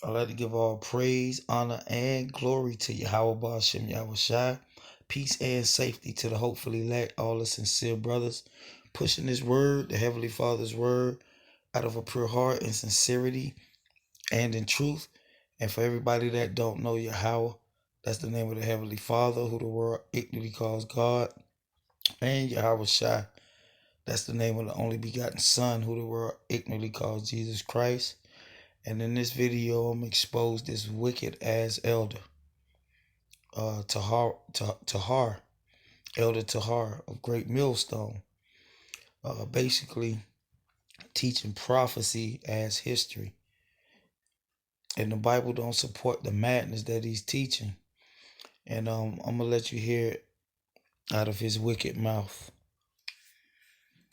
I'd like to give all praise, honor, and glory to Yahweh Bashem Yahushai. Peace and safety to the hopefully elect, all the sincere brothers, pushing this word, the Heavenly Father's word, out of a pure heart and sincerity and in truth. And for everybody that don't know Yahweh, that's the name of the Heavenly Father, who the world ignorantly calls God. And Yahweh Shai, that's the name of the only begotten Son, who the world ignorantly calls Jesus Christ. And in this video, I'm expose this wicked ass elder, Tahar, Elder Tahar of Great Millstone, basically teaching prophecy as history. And the Bible don't support the madness that he's teaching. And I'm gonna let you hear it out of his wicked mouth.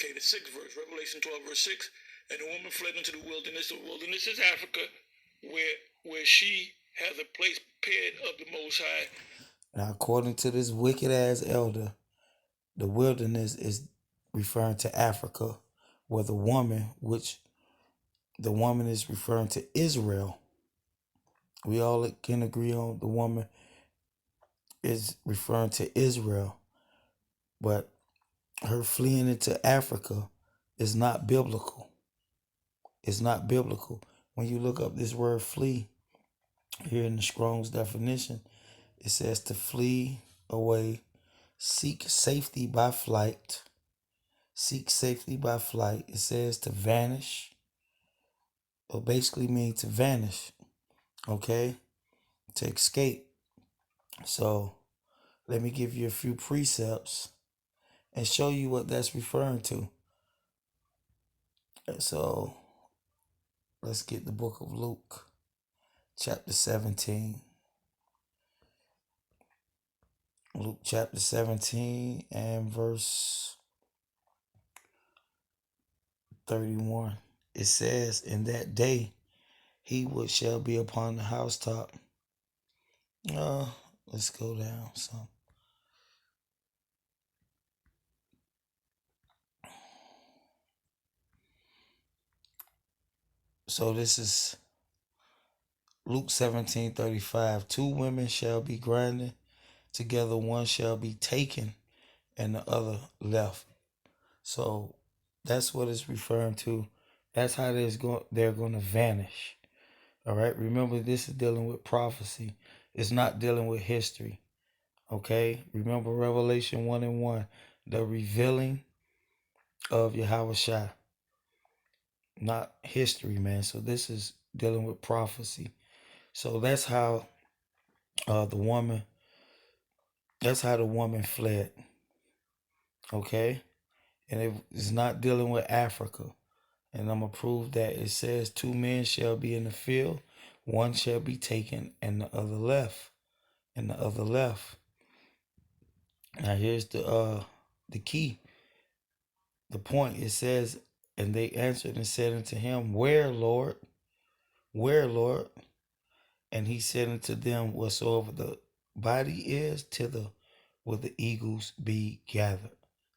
Okay, the 6th verse, Revelation 12, verse 6. And the woman fled into the wilderness. The wilderness is Africa, where she has a place prepared of the Most High. Now, according to this wicked ass elder, the wilderness is referring to Africa, where the woman is referring to Israel. We all can agree on the woman is referring to Israel, but her fleeing into Africa is not biblical. It's not biblical. When you look up this word flee, here in the Strong's definition, it says to flee away, seek safety by flight. Seek safety by flight. It says to vanish. It basically means to vanish. Okay? To escape. So let me give you a few precepts and show you what that's referring to. So let's get the book of Luke, chapter 17. Luke chapter 17 and verse 31. It says, in that day he which shall be upon the housetop. Let's go down some. So this is Luke 17:35. Two women shall be grinding together, one shall be taken and the other left. So that's what it's referring to. That's how they're going to vanish. All right. Remember, this is dealing with prophecy. It's not dealing with history. Okay. Remember Revelation 1:1, the revealing of Yahweh Shai, not history, man. So this is dealing with prophecy. So that's how the woman. That's how the woman fled. Okay. And it is not dealing with Africa. And I'm going to prove that it says 2 men shall be in the field, one shall be taken and the other left. And the other left. Now here's the key. The point, it says, and they answered and said unto him, Where, Lord? Where, Lord? And he said unto them, Whatsoever the body is, thither will the eagles be gathered.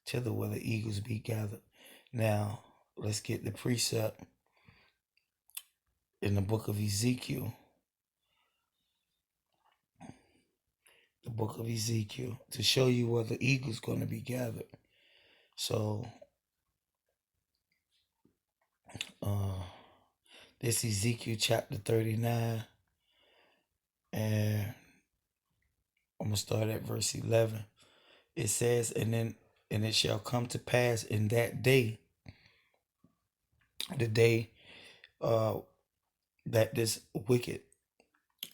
Thither will the eagles be gathered. Now, let's get the precept in the book of Ezekiel. The book of Ezekiel, to show you where the eagle's going to be gathered. So, this Ezekiel chapter 39, and I'm going to start at verse 11. It says, and it shall come to pass in that day, the day that this wicked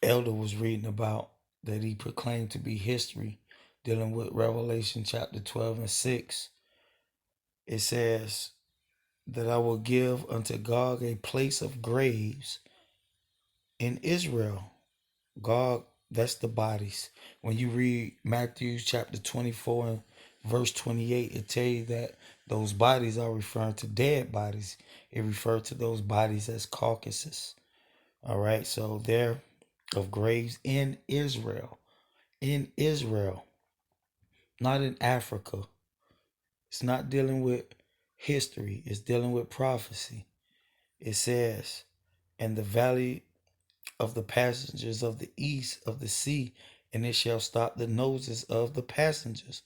elder was reading about, that he proclaimed to be history, dealing with Revelation chapter 12 and 6. It says that I will give unto Gog a place of graves in Israel. Gog, that's the bodies. When you read Matthew chapter 24 and verse 28, it tell you that those bodies are referring to dead bodies. It referred to those bodies as carcasses. All right, so they're of graves in Israel. In Israel, not in Africa. It's not dealing with history. It's dealing with prophecy. It says, in the valley of the passengers of the east of the sea, and it shall stop the noses of the passengers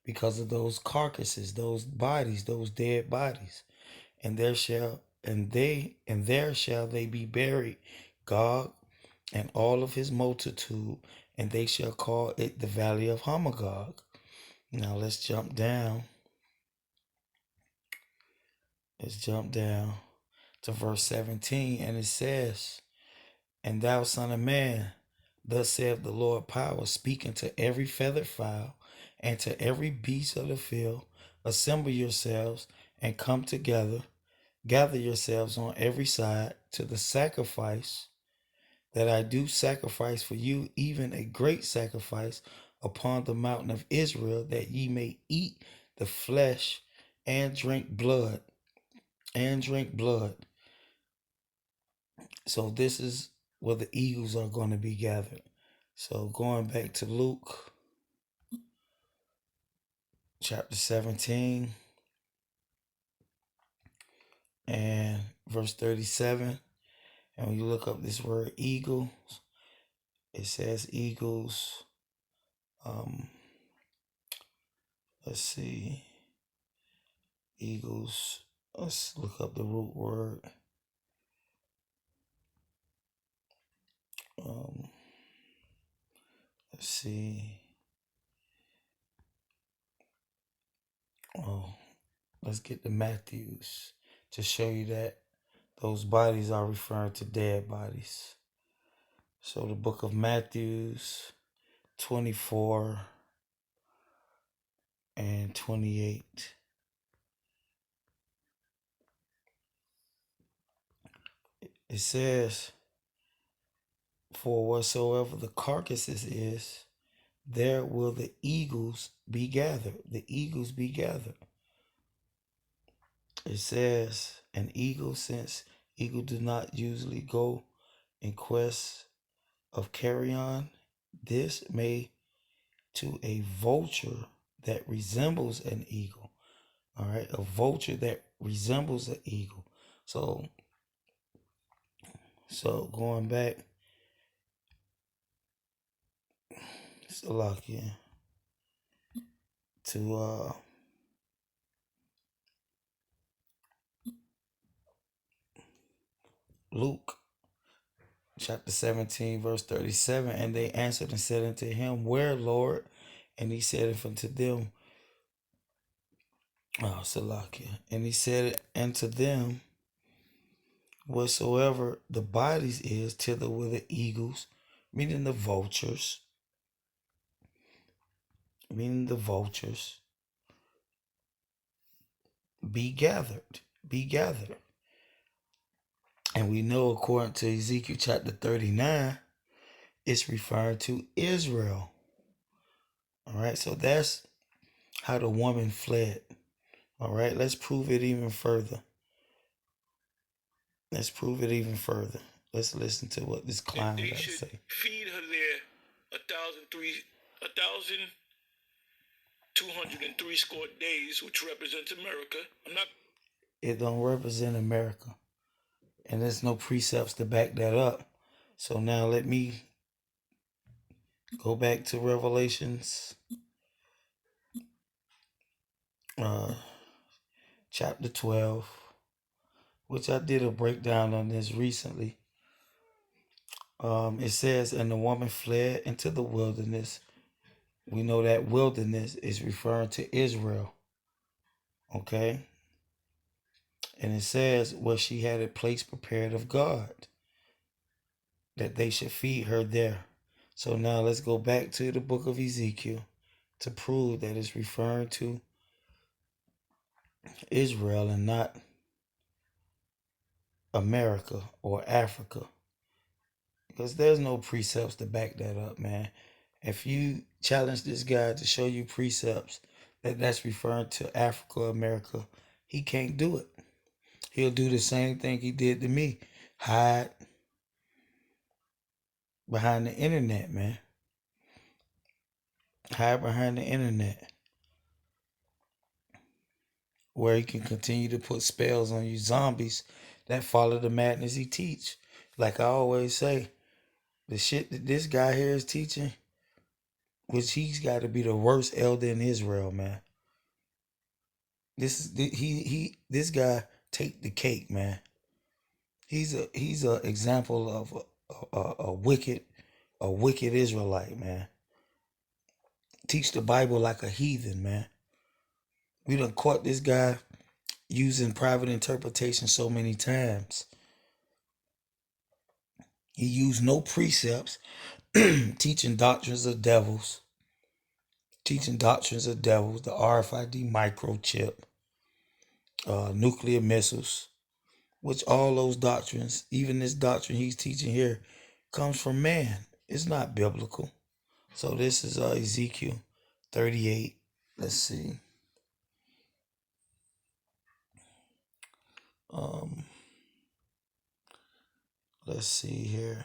because of those carcasses, those bodies, those dead bodies. And there shall they be buried, Gog and all of his multitude, and they shall call it the valley of Hamagog. Now let's jump down. Let's jump down to verse 17, and it says, "And thou, son of man, thus saith the Lord power, speaking to every feathered fowl and to every beast of the field, assemble yourselves and come together, gather yourselves on every side to the sacrifice that I do sacrifice for you, even a great sacrifice upon the mountain of Israel, that ye may eat the flesh and drink blood, and drink blood." So this is where the eagles are going to be gathered. So going back to Luke chapter 17 and verse 37. And when you look up this word eagle, it says eagles. Let's see. Eagles. Let's look up the root word. Let's see. Oh, let's get to Matthews to show you that those bodies are referring to dead bodies. So the book of Matthews 24 and 28. It says, "For whatsoever the carcasses is, there will the eagles be gathered." The eagles be gathered. It says, "An eagle, since eagle do not usually go in quest of carrion, this may to a vulture that resembles an eagle." All right, a vulture that resembles an eagle. So going back, Salakia, to Luke chapter 17, verse 37. "And they answered and said unto him, Where, Lord? And he said unto them, Salakia. And he said unto them, Whatsoever the bodies is, thither will the eagles," meaning the vultures, be gathered, be gathered. And we know, according to Ezekiel chapter 39, it's referring to Israel. All right, so that's how the woman fled. All right, let's prove it even further. Let's listen to what this clown got to say. Feed her there 1,203 score days, which represents America. It don't represent America, and there's no precepts to back that up. So now let me go back to Revelations chapter 12, which I did a breakdown on this recently. It says, "And the woman fled into the wilderness." We know that wilderness is referring to Israel. Okay? And it says, "Where she had a place prepared of God, that they should feed her there." So now let's go back to the book of Ezekiel to prove that it's referring to Israel and not America or Africa. Because there's no precepts to back that up, man. If you challenge this guy to show you precepts that's referring to Africa or America, he can't do it. He'll do the same thing he did to me. Hide behind the internet, man. Hide behind the internet, where he can continue to put spells on you zombies that follow the madness he teach. Like I always say, The shit that this guy here is teaching, which he's got to be the worst elder in Israel, man. This guy take the cake, man. He's a example of a wicked Israelite, man. Teach the Bible like a heathen, man. We done caught this guy using private interpretation so many times. He used no precepts, teaching doctrines of devils, the RFID microchip, nuclear missiles, which all those doctrines, even this doctrine he's teaching here, comes from man. It's not biblical. So this is Ezekiel 38. Let's see. Um, let's see here.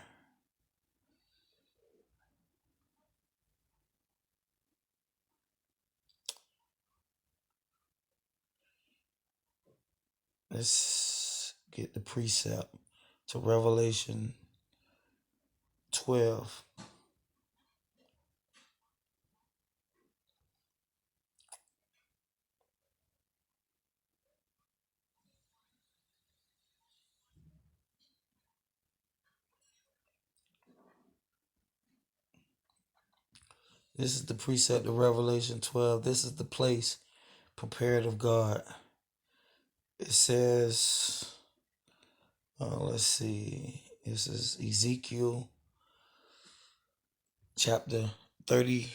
Let's get the precept to Revelation 12. This is the precept of Revelation 12. This is the place prepared of God. It says, let's see. This is Ezekiel chapter 30,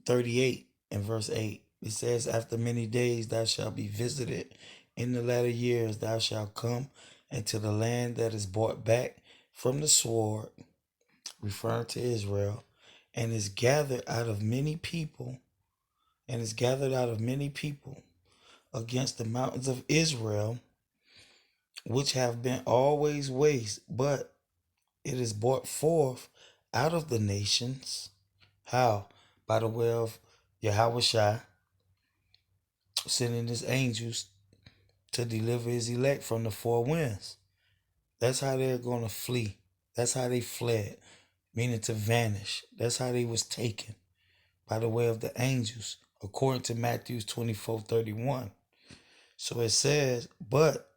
38 and verse 8. It says, after many days thou shalt be visited. In the latter years thou shalt come into the land that is brought back from the sword, referring to Israel, and is gathered out of many people, against the mountains of Israel, which have been always waste, but it is brought forth out of the nations. How? By the way of Yahweh sending his angels to deliver his elect from the four winds. That's how they're going to flee. That's how they fled, meaning to vanish. That's how they was taken, by the way of the angels, according to Matthew 24:31. So it says, but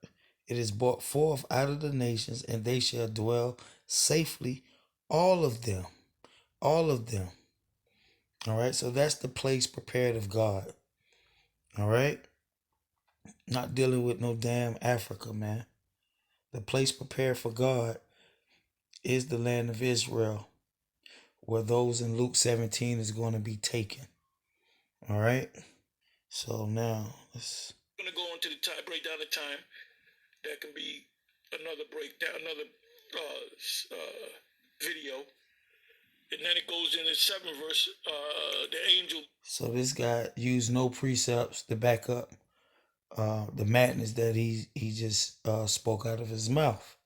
it is brought forth out of the nations, and they shall dwell safely, all of them. All of them. All right. So that's the place prepared of God. All right. Not dealing with no damn Africa, man. The place prepared for God is the land of Israel, where those in Luke 17 is going to be taken. All right. So now let's. We're going to go into the time, break down the time. That can be another breakdown, another video. And then it goes in the 7th verse, the angel. So this guy used no precepts to back up the madness that he just spoke out of his mouth.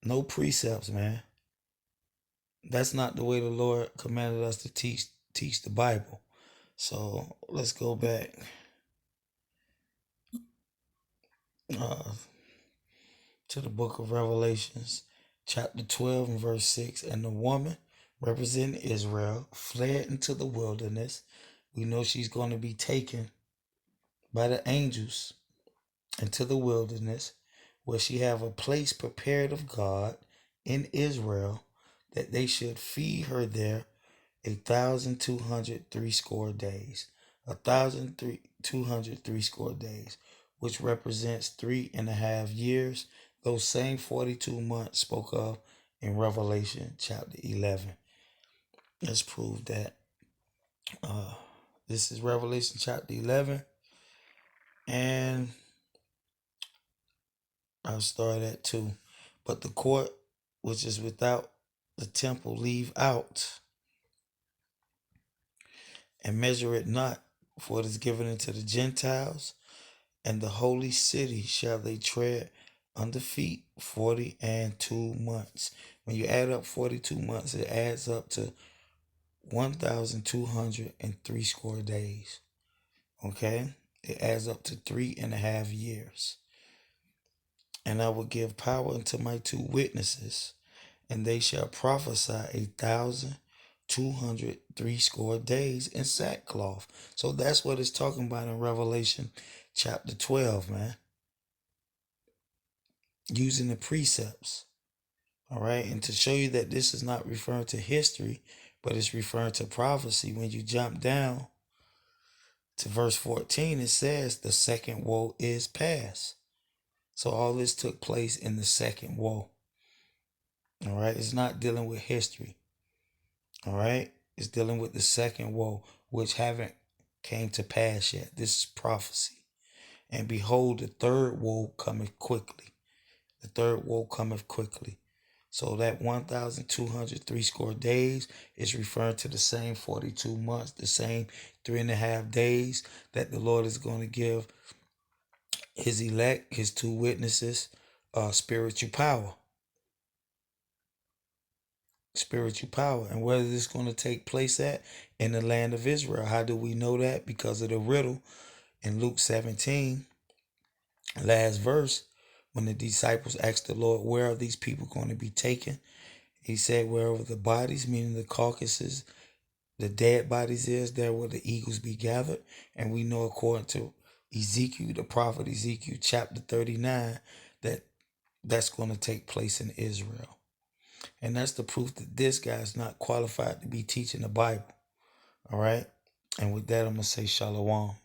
No precepts, man. That's not the way the Lord commanded us to teach the Bible. So let's go back to the book of Revelations, chapter 12 and verse 6. And the woman representing Israel fled into the wilderness. We know she's going to be taken by the angels into the wilderness, where she have a place prepared of God in Israel, that they should feed her there 1,200 days. 1,200 days, which represents 3.5 years. Those same 42 months spoke of in Revelation chapter 11. Let's prove that. This is Revelation chapter 11. And I'll start at 2. But the court which is without the temple leave out, and measure it not, for it is given unto the Gentiles, and the holy city shall they tread under feet 42 months. When you add up 42 months, it adds up to 1,203 days. Okay? It adds up to 3.5 years. And I will give power unto my 2 witnesses, and they shall prophesy 1,263 days in sackcloth. So that's what it's talking about in Revelation chapter 12, man. Using the precepts. All right. And to show you that this is not referring to history, but it's referring to prophecy, when you jump down to verse 14, it says the second woe is past. So all this took place in the second woe. All right. It's not dealing with history. All right. It's dealing with the second woe, which haven't came to pass yet. This is prophecy. And behold, the third woe cometh quickly. The third woe cometh quickly. So that 1,203 score days is referring to the same 42 months, the same 3.5 days that the Lord is going to give his elect, his two witnesses, spiritual power. Spiritual power. And where is this going to take place at? In the land of Israel. How do we know that? Because of the riddle in Luke 17, last verse, when the disciples asked the Lord, where are these people going to be taken? He said, wherever the bodies, meaning the carcasses, the dead bodies is, there will the eagles be gathered. And we know, according to Ezekiel, the prophet Ezekiel chapter 39, that that's going to take place in Israel. And that's the proof that this guy is not qualified to be teaching the Bible. All right. And with that, I'm going to say shalom.